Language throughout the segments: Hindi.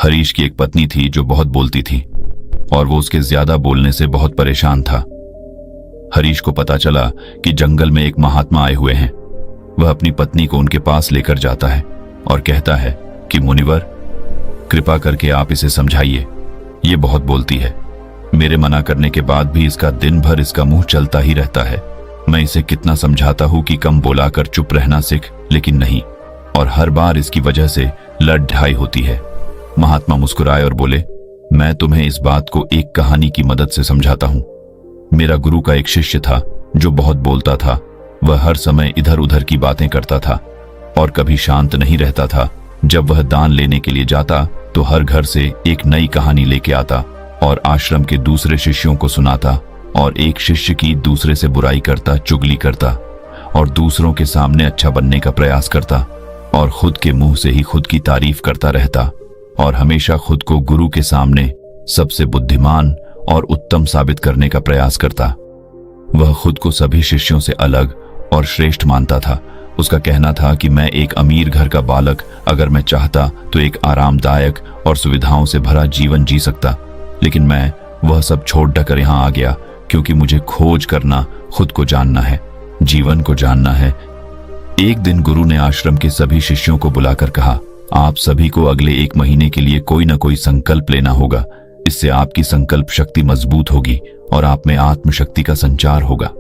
हरीश की एक पत्नी थी जो बहुत बोलती थी और वो उसके ज्यादा बोलने से बहुत परेशान था। हरीश को पता चला कि जंगल में एक महात्मा आए हुए हैं। वह अपनी पत्नी को उनके पास लेकर जाता है और कहता है कि मुनिवर, कृपा करके आप इसे समझाइए, ये बहुत बोलती है। मेरे मना करने के बाद भी इसका दिन भर इसका मुंह चलता ही रहता है। मैं इसे कितना समझाता हूं कि कम बोला कर चुप रहना सीख, लेकिन नहीं, और हर बार इसकी वजह से लड़ ढाई होती है। महात्मा मुस्कुराए और बोले, मैं तुम्हें इस बात को एक कहानी की मदद से समझाता हूं। मेरा गुरु का एक शिष्य था जो बहुत बोलता था। वह हर समय इधर उधर की बातें करता था और कभी शांत नहीं रहता था। जब वह दान लेने के लिए जाता तो हर घर से एक नई कहानी लेके आता और आश्रम के दूसरे शिष्यों को सुनाता, और एक शिष्य की दूसरे से बुराई करता, चुगली करता और दूसरों के सामने अच्छा बनने का प्रयास करता और खुद के मुंह से ही खुद की तारीफ करता रहता और हमेशा खुद को गुरु के सामने सबसे बुद्धिमान और उत्तम साबित करने का प्रयास करता। वह खुद को सभी शिष्यों से अलग और श्रेष्ठ मानता था। उसका कहना था कि मैं एक अमीर घर का बालक, अगर मैं चाहता तो एक आरामदायक और सुविधाओं से भरा जीवन जी सकता, लेकिन मैं वह सब छोड़ कर यहाँ आ गया क्योंकि मुझे खोज करना, खुद को जानना है, जीवन को जानना है। एक दिन गुरु ने आश्रम के सभी शिष्यों को बुलाकर कहा, आप सभी को अगले 1 महीने के लिए कोई न कोई संकल्प लेना होगा। इससे आपकी संकल्प शक्ति मजबूत होगी और आप में आत्मशक्ति का संचार होगा।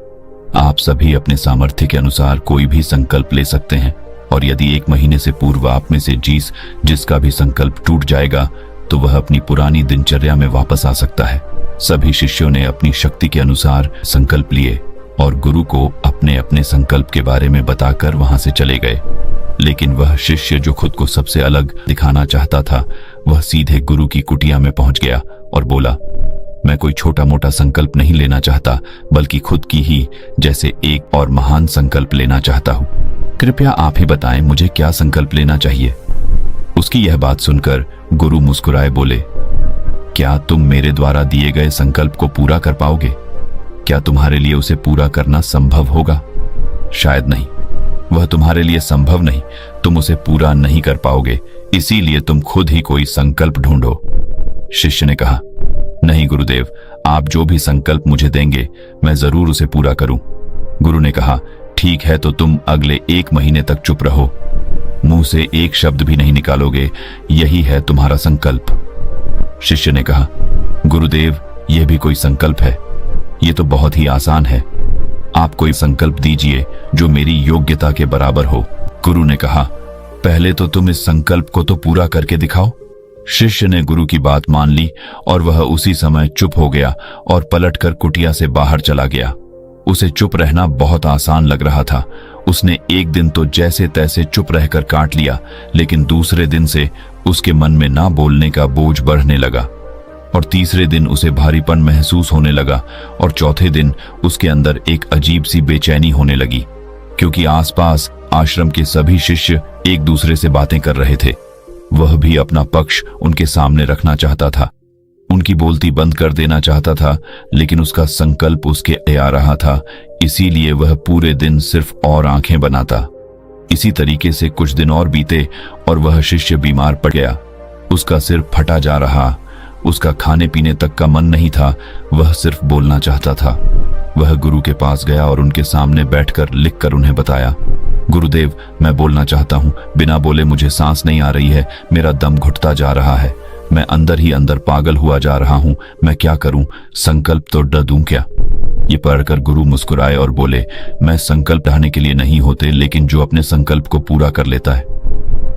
आप सभी अपने सामर्थ्य के अनुसार कोई भी संकल्प ले सकते हैं, और यदि 1 महीने से पूर्व आप में से जिसका भी संकल्प टूट जाएगा तो वह अपनी पुरानी दिनचर्या में वापस आ सकता है। सभी शिष्यों ने अपनी शक्ति के अनुसार संकल्प लिए और गुरु को अपने अपने संकल्प के बारे में बताकर वहां से चले गए। लेकिन वह शिष्य जो खुद को सबसे अलग दिखाना चाहता था, वह सीधे गुरु की कुटिया में पहुंच गया और बोला, मैं कोई छोटा मोटा संकल्प नहीं लेना चाहता, बल्कि खुद की ही जैसे एक और महान संकल्प लेना चाहता हूं। कृपया आप ही बताएं मुझे क्या संकल्प लेना चाहिए। उसकी यह बात सुनकर गुरु मुस्कुराए बोले, क्या तुम मेरे द्वारा दिए गए संकल्प को पूरा कर पाओगे? क्या तुम्हारे लिए उसे पूरा करना संभव होगा? शायद नहीं, वह तुम्हारे लिए संभव नहीं। तुम उसे पूरा नहीं कर पाओगे, इसीलिए तुम खुद ही कोई संकल्प ढूंढो। शिष्य ने कहा, नहीं गुरुदेव, आप जो भी संकल्प मुझे देंगे मैं जरूर उसे पूरा करूं। गुरु ने कहा, ठीक है, तो तुम अगले 1 महीने तक चुप रहो, मुंह से एक शब्द भी नहीं निकालोगे, यही है तुम्हारा संकल्प। शिष्य ने कहा, गुरुदेव, यह भी कोई संकल्प है? ये तो बहुत ही आसान है। आप कोई संकल्प दीजिए जो मेरी योग्यता के बराबर हो। गुरु ने कहा, पहले तो तुम इस संकल्प को तो पूरा करके दिखाओ। शिष्य ने गुरु की बात मान ली और वह उसी समय चुप हो गया और पलटकर कुटिया से बाहर चला गया। उसे चुप रहना बहुत आसान लग रहा था। उसने एक दिन तो जैसे तैसे चुप रहकर काट लिया, लेकिन दूसरे दिन से उसके मन में ना बोलने का बोझ बढ़ने लगा और तीसरे दिन उसे भारीपन महसूस होने लगा और चौथे दिन उसके अंदर एक अजीब सी बेचैनी होने लगी, क्योंकि आसपास आश्रम के सभी शिष्य एक दूसरे से बातें कर रहे थे। वह भी अपना पक्ष उनके सामने रखना चाहता था, उनकी बोलती बंद कर देना चाहता था, लेकिन उसका संकल्प उसके आ रहा था, इसीलिए वह पूरे दिन सिर्फ और आंखें बनाता। इसी तरीके से कुछ दिन और बीते और वह शिष्य बीमार पड़ गया। उसका सिर फटा जा रहा, उसका खाने पीने तक का मन नहीं था, वह सिर्फ बोलना चाहता था। वह गुरु के पास गया और उनके सामने बैठकर लिखकर उन्हें बताया, गुरुदेव, मैं बोलना चाहता हूँ, बिना बोले मुझे सांस नहीं आ रही है, मेरा दम घुटता जा रहा है, मैं अंदर ही अंदर पागल हुआ जा रहा हूँ, मैं क्या करूँ? संकल्प तो डर दूं क्या? ये पढ़कर गुरु मुस्कुराए और बोले, मैं संकल्प ढाने के लिए नहीं होते, लेकिन जो अपने संकल्प को पूरा कर लेता है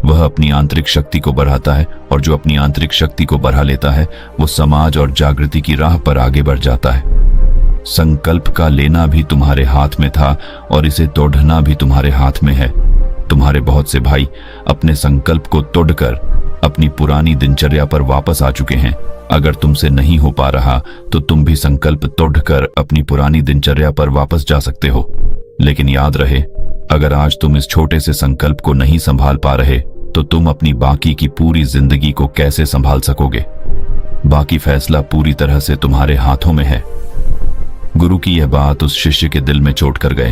वह अपनी आंतरिक शक्ति को बढ़ाता है, और जो अपनी आंतरिक शक्ति को बढ़ा लेता है वो समाज और जागृति की राह पर आगे बढ़ जाता है। संकल्प का लेना भी तुम्हारे हाथ में था और इसे तोड़ना भी तुम्हारे हाथ में है। तुम्हारे बहुत से भाई अपने संकल्प को तोड़कर अपनी पुरानी दिनचर्या पर वापस आ चुके हैं। अगर तुमसे नहीं हो पा रहा तो तुम भी संकल्प तोड़कर अपनी पुरानी दिनचर्या पर वापस जा सकते हो। लेकिन याद रहे, अगर आज तुम इस छोटे से संकल्प को नहीं संभाल पा रहे तो तुम अपनी बाकी की पूरी जिंदगी को कैसे संभाल सकोगे? बाकी फैसला पूरी तरह से तुम्हारे हाथों में है। गुरु की यह बात उस शिष्य के दिल में चोट कर गए।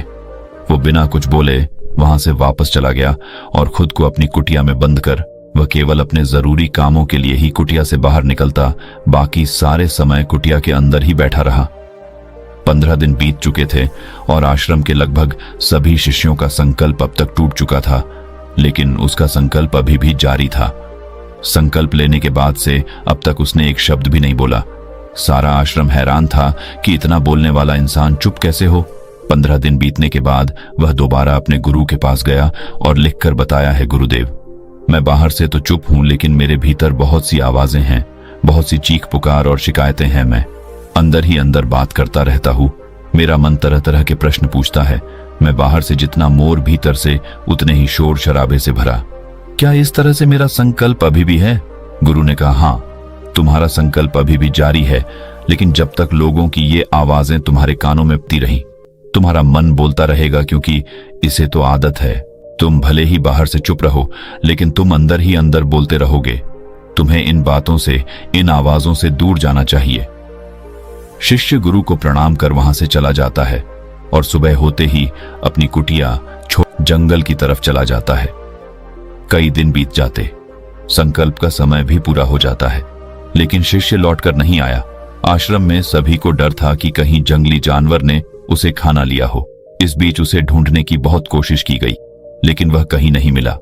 वो बिना कुछ बोले वहां से वापस चला गया और खुद को अपनी कुटिया में बंद कर वह केवल अपने जरूरी कामों के लिए ही कुटिया से बाहर निकलता, बाकी सारे समय कुटिया के अंदर ही बैठा रहा। 15 दिन बीत चुके थे और आश्रम के लगभग सभी शिष्यों का संकल्प अब तक टूट चुका था, लेकिन उसका संकल्प अभी भी जारी था। संकल्प लेने के बाद से अब तक उसने एक शब्द भी नहीं बोला। सारा आश्रम हैरान था कि इतना बोलने वाला इंसान चुप कैसे हो। 15 दिन बीतने के बाद वह दोबारा अपने गुरु के पास गया और लिखकर बताया है, गुरुदेव, मैं बाहर से तो चुप हूं, लेकिन मेरे भीतर बहुत सी आवाजें हैं, बहुत सी चीख पुकार और शिकायतें हैं। मैं अंदर ही अंदर बात करता रहता हूं। मेरा मन तरह तरह के प्रश्न पूछता है। मैं बाहर से जितना मोर, भीतर से उतने ही शोर शराबे से भरा। क्या इस तरह से मेरा संकल्प अभी भी है? गुरु ने कहा, हाँ, तुम्हारा संकल्प अभी भी जारी है, लेकिन जब तक लोगों की ये आवाजें तुम्हारे कानों में पड़ती रही, तुम्हारा मन बोलता रहेगा, क्योंकि इसे तो आदत है। तुम भले ही बाहर से चुप रहो, लेकिन तुम अंदर ही अंदर बोलते रहोगे। तुम्हें इन बातों से, इन आवाजों से दूर जाना चाहिए। शिष्य गुरु को प्रणाम कर वहां से चला जाता है और सुबह होते ही अपनी कुटिया छोड़ जंगल की तरफ चला जाता है। कई दिन बीत जाते, संकल्प का समय भी पूरा हो जाता है, लेकिन शिष्य लौटकर नहीं आया। आश्रम में सभी को डर था कि कहीं जंगली जानवर ने उसे खाना लिया हो। इस बीच उसे ढूंढने की बहुत कोशिश की गई, लेकिन वह कहीं नहीं मिला।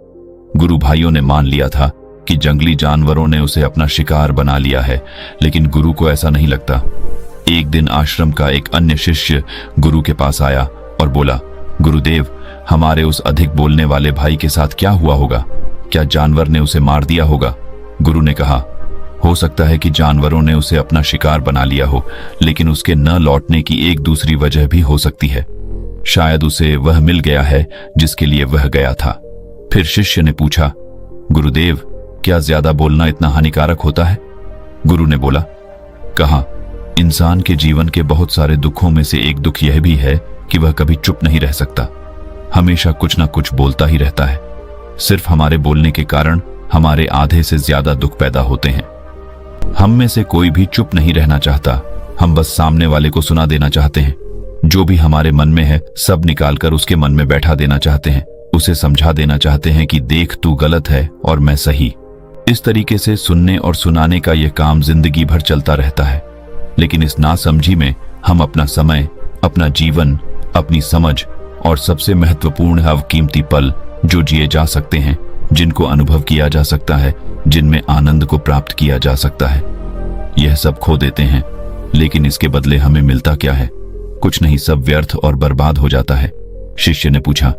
गुरु भाइयों ने मान लिया था कि जंगली जानवरों ने उसे अपना शिकार बना लिया है, लेकिन गुरु को ऐसा नहीं लगता। एक दिन आश्रम का एक अन्य शिष्य गुरु के पास आया और बोला, गुरुदेव, हमारे उस अधिक बोलने वाले भाई के साथ क्या हुआ होगा? क्या जानवर ने उसे मार दिया होगा? गुरु ने कहा, हो सकता है कि जानवरों ने उसे अपना शिकार बना लिया हो, लेकिन उसके न लौटने की एक दूसरी वजह भी हो सकती है। शायद उसे वह मिल गया है जिसके लिए वह गया था। फिर शिष्य ने पूछा, गुरुदेव, क्या ज्यादा बोलना इतना हानिकारक होता है? गुरु ने बोला, कहा, इंसान के जीवन के बहुत सारे दुखों में से एक दुख यह भी है कि वह कभी चुप नहीं रह सकता, हमेशा कुछ ना कुछ बोलता ही रहता है। सिर्फ हमारे बोलने के कारण हमारे आधे से ज्यादा दुख पैदा होते हैं। हम में से कोई भी चुप नहीं रहना चाहता, हम बस सामने वाले को सुना देना चाहते हैं। जो भी हमारे मन में है सब निकालकर उसके मन में बैठा देना चाहते हैं, उसे समझा देना चाहते हैं कि देख, तू गलत है और मैं सही। इस तरीके से सुनने और सुनाने का यह काम जिंदगी भर चलता रहता है, लेकिन इस नासमझी में हम अपना समय, अपना जीवन, अपनी समझ और सबसे महत्वपूर्ण अवकीमती पल जो जिए जा सकते हैं, जिनको अनुभव किया जा सकता है, जिनमें आनंद को प्राप्त किया जा सकता है, यह सब खो देते हैं। लेकिन इसके बदले हमें मिलता क्या है? कुछ नहीं, सब व्यर्थ और बर्बाद हो जाता है। शिष्य ने पूछा,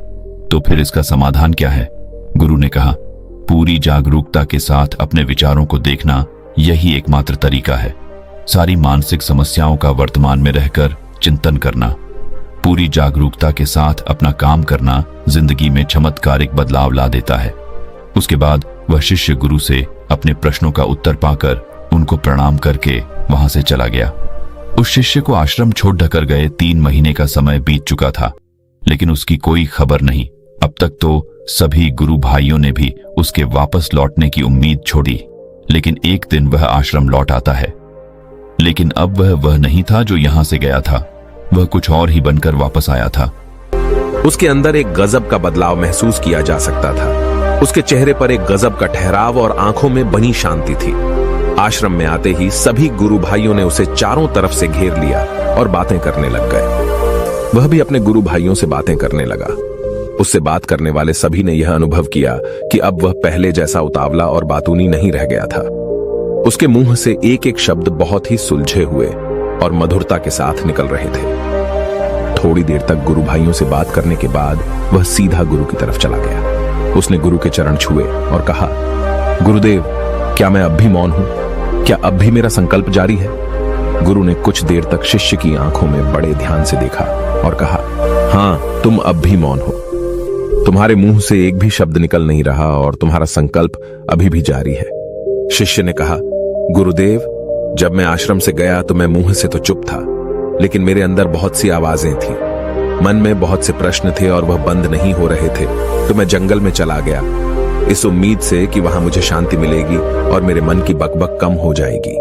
तो फिर इसका समाधान क्या है? गुरु ने कहा, पूरी जागरूकता के साथ अपने विचारों को देखना, यही एकमात्र तरीका है। सारी मानसिक समस्याओं का वर्तमान में रहकर चिंतन करना, पूरी जागरूकता के साथ अपना काम करना जिंदगी में चमत्कारिक बदलाव ला देता है। उसके बाद वह शिष्य गुरु से अपने प्रश्नों का उत्तर पाकर उनको प्रणाम करके वहां से चला गया। उस शिष्य को आश्रम छोड़ ढकर गए 3 महीने का समय बीत चुका था, लेकिन उसकी कोई खबर नहीं। अब तक तो सभी गुरु भाइयों ने भी उसके वापस लौटने की उम्मीद छोड़ी, लेकिन एक दिन वह आश्रम लौट आता है। लेकिन अब वह नहीं था जो यहां से गया था, वह कुछ और ही बनकर वापस आया था। उसके अंदर एक गजब का बदलाव महसूस किया जा सकता था। उसके चेहरे पर एक गजब का ठहराव और आंखों में बनी शांति थी। आश्रम में आते ही सभी गुरु भाइयों ने उसे चारों तरफ से घेर लिया और बातें करने लग गए। वह भी अपने गुरु भाइयों से बातें करने लगा। उससे बात करने वाले सभी ने यह अनुभव किया कि अब वह पहले जैसा उतावला और बातूनी नहीं रह गया था। उसके मुंह से एक एक शब्द बहुत ही सुलझे हुए और मधुरता के साथ निकल रहे थे। थोड़ी देर तक गुरु भाइयों से बात करने के बाद वह सीधा गुरु की तरफ चला गया। उसने गुरु के चरण छुए और कहा, गुरुदेव, क्या मैं अब भी मौन हूं? क्या अब भी मेरा संकल्प जारी है? गुरु ने कुछ देर तक शिष्य की आंखों में बड़े ध्यान से देखा और कहा, हां, तुम अब भी मौन हो। तुम्हारे मुंह से एक भी शब्द निकल नहीं रहा और तुम्हारा संकल्प अभी भी जारी है। शिष्य ने कहा, गुरुदेव, जब मैं आश्रम से गया तो मैं मुंह से तो चुप था, लेकिन मेरे अंदर बहुत सी आवाजें थी। मन में बहुत से प्रश्न थे और वह बंद नहीं हो रहे थे, तो मैं जंगल में चला गया, इस उम्मीद से कि वहां मुझे शांति मिलेगी और मेरे मन की बकबक कम हो जाएगी।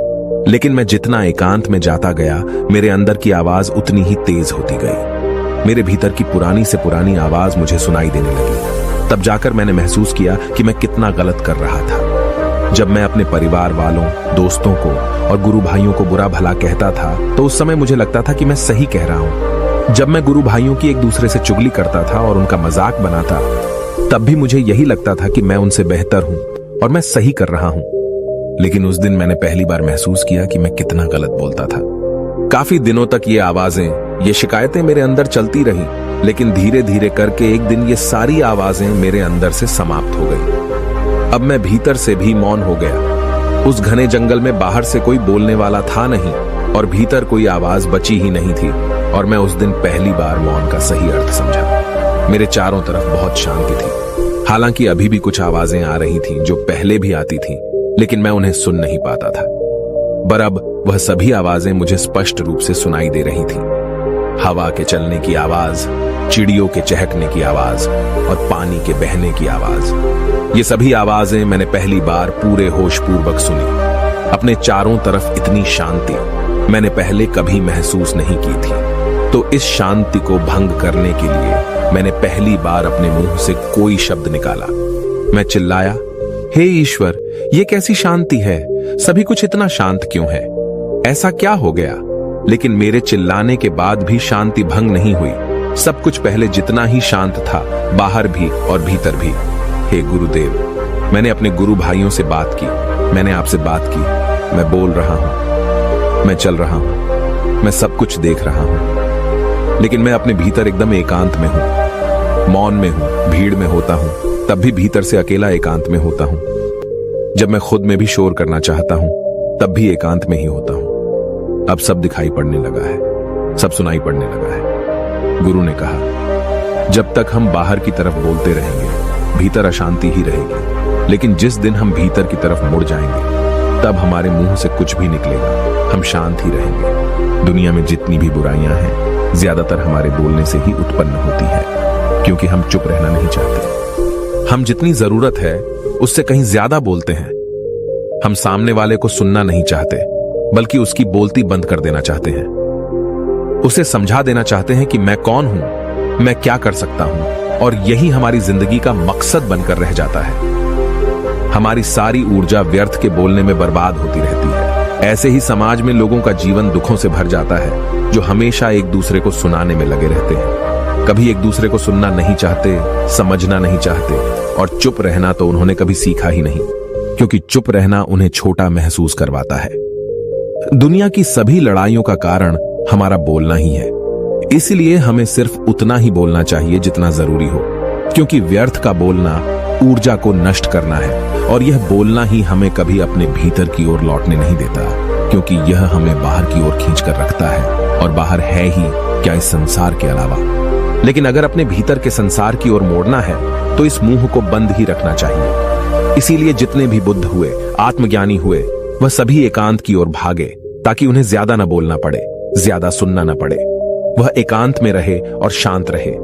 लेकिन मैं जितना एकांत में जाता गया, मेरे अंदर की आवाज उतनी ही तेज होती गई। मेरे भीतर की पुरानी से पुरानी आवाज मुझे सुनाई देने लगी। तब जाकर मैंने महसूस किया कि मैं कितना गलत कर रहा था। जब मैं अपने परिवार वालों, दोस्तों को और गुरु भाइयों को बुरा भला कहता था तो उस समय मुझे लगता था कि मैं सही कह रहा हूं। जब मैं गुरु भाइयों की एक दूसरे से चुगली करता था और उनका मजाक बनाता, तब भी मुझे यही लगता था कि मैं उनसे बेहतर हूं और मैं सही कर रहा हूं। लेकिन उस दिन मैंने पहली बार महसूस किया कि मैं कितना गलत बोलता था। काफी दिनों तक ये आवाजें, ये शिकायतें मेरे अंदर चलती रही, लेकिन धीरे धीरे करके एक दिन ये सारी आवाजें मेरे अंदर से समाप्त हो गई। अब मैं भीतर से भी मौन हो गया। उस घने जंगल में बाहर से कोई बोलने वाला था नहीं और भीतर कोई आवाज बची ही नहीं थी, और मैं उस दिन पहली बार मौन का सही अर्थ समझा। मेरे चारों तरफ बहुत शांति थी। हालांकि अभी भी कुछ आवाजें आ रही थीं जो पहले भी आती थीं, लेकिन मैं उन्हें सुन नहीं पाता था। पर अब वह सभी आवाजें मुझे स्पष्ट रूप से सुनाई दे रही थीं। हवा के चलने की आवाज, चिड़ियों के चहकने की आवाज और पानी के बहने की आवाज। ये सभी आवाजें मैंने पहली बार पूरे होश पूर्वक सुनी। अपने चारों तरफ इतनी शांति मैंने पहले कभी महसूस नहीं की थी। तो इस शांति को भंग करने के लिए मैंने पहली बार अपने मुंह से कोई शब्द निकाला। मैं चिल्लाया, हे ईश्वर, ये कैसी शांति है? सभी कुछ इतना शांत क्यों है? ऐसा क्या हो गया? लेकिन मेरे चिल्लाने के बाद भी शांति भंग नहीं हुई। सब कुछ पहले जितना ही शांत था, बाहर भी और भीतर भी। हे गुरुदेव, मैंने अपने गुरु भाइयों से बात की, मैंने आपसे बात की। मैं बोल रहा हूं, मैं चल रहा हूं, मैं सब कुछ देख रहा हूं, लेकिन मैं अपने भीतर एकदम एकांत में हूं, मौन में हूं, भीड़ में होता हूं, तब भी भीतर से अकेला एकांत में होता हूं। जब मैं खुद में भी शोर करना चाहता हूं, तब भी एकांत में ही होता हूं। अब सब दिखाई पड़ने लगा है, सब सुनाई पड़ने लगा है। गुरु ने कहा, जब तक हम बाहर की तरफ बोलते रहेंगे, भीतर अशांति ही रहेगी। लेकिन जिस दिन हम भीतर की तरफ मुड़ जाएंगे, तब हमारे मुंह से कुछ भी निकलेगा, हम शांत ही रहेंगे। दुनिया में जितनी भी बुराइयां हैं, ज्यादातर हमारे बोलने से ही उत्पन्न होती है, क्योंकि हम चुप रहना नहीं चाहते। हम जितनी जरूरत है उससे कहीं ज्यादा बोलते हैं। हम सामने वाले को सुनना नहीं चाहते, बल्कि उसकी बोलती बंद कर देना चाहते हैं। उसे समझा देना चाहते हैं कि मैं कौन हूं, मैं क्या कर सकता हूं, और यही हमारी जिंदगी का मकसद बनकर रह जाता है। हमारी सारी ऊर्जा व्यर्थ के बोलने में बर्बाद होती रहती है। ऐसे ही समाज में लोगों का जीवन दुखों से भर जाता है, जो हमेशा एक दूसरे को सुनाने में लगे रहते हैं। कभी एक दूसरे को सुनना नहीं चाहते, समझना नहीं चाहते, और चुप रहना तो उन्होंने कभी सीखा ही नहीं, क्योंकि चुप रहना उन्हें छोटा महसूस करवाता है। दुनिया की सभी लड़ाइयों का कारण हमारा बोलना ही है। इसलिए हमें सिर्फ उतना ही बोलना चाहिए जितना जरूरी हो, क्योंकि व्यर्थ का बोलना ऊर्जा को नष्ट करना है, और यह बोलना ही हमें कभी अपने भीतर की ओर लौटने नहीं देता, क्योंकि यह हमें बाहर की ओर खींचकर रखता है, और बाहर है ही क्या इस संसार के अलावा। लेकिन अगर अपने भीतर के संसार की ओर मोड़ना है, तो इस मुंह को बंद ही रखना चाहिए। इसीलिए जितने भी बुद्ध हुए, आत्मज्ञानी हुए, वह सभी एकांत की ओर भागे, ताकि उन्हें ज्यादा न बोलना पड़े, ज्यादा सुनना न पड़े। वह एकांत में रहे और शांत रहे,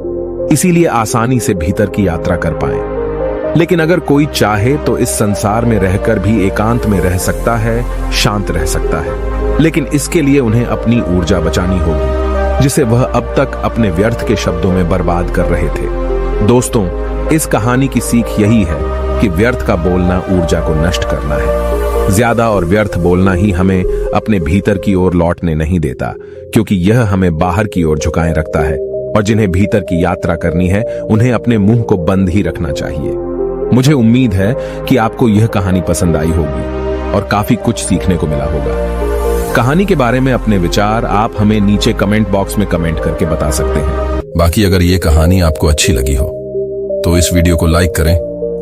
इसीलिए आसानी से भीतर की यात्रा कर पाए। लेकिन अगर कोई चाहे तो इस संसार में रहकर भी एकांत में रह सकता है, शांत रह सकता है, लेकिन इसके लिए उन्हें अपनी ऊर्जा बचानी होगी, जिसे वह अब तक अपने व्यर्थ के शब्दों में बर्बाद कर रहे थे। दोस्तों, इस कहानी की सीख यही है कि व्यर्थ का बोलना ऊर्जा को नष्ट करना है। ज्यादा और व्यर्थ बोलना ही हमें अपने भीतर की ओर लौटने नहीं देता, क्योंकि यह हमें बाहर की ओर झुकाए रखता है, और जिन्हें भीतर की यात्रा करनी है, उन्हें अपने मुंह को बंद ही रखना चाहिए। मुझे उम्मीद है कि आपको यह कहानी पसंद आई होगी और काफी कुछ सीखने को मिला होगा। कहानी के बारे में अपने विचार आप हमें नीचे कमेंट बॉक्स में कमेंट करके बता सकते हैं। बाकी अगर ये कहानी आपको अच्छी लगी हो तो इस वीडियो को लाइक करें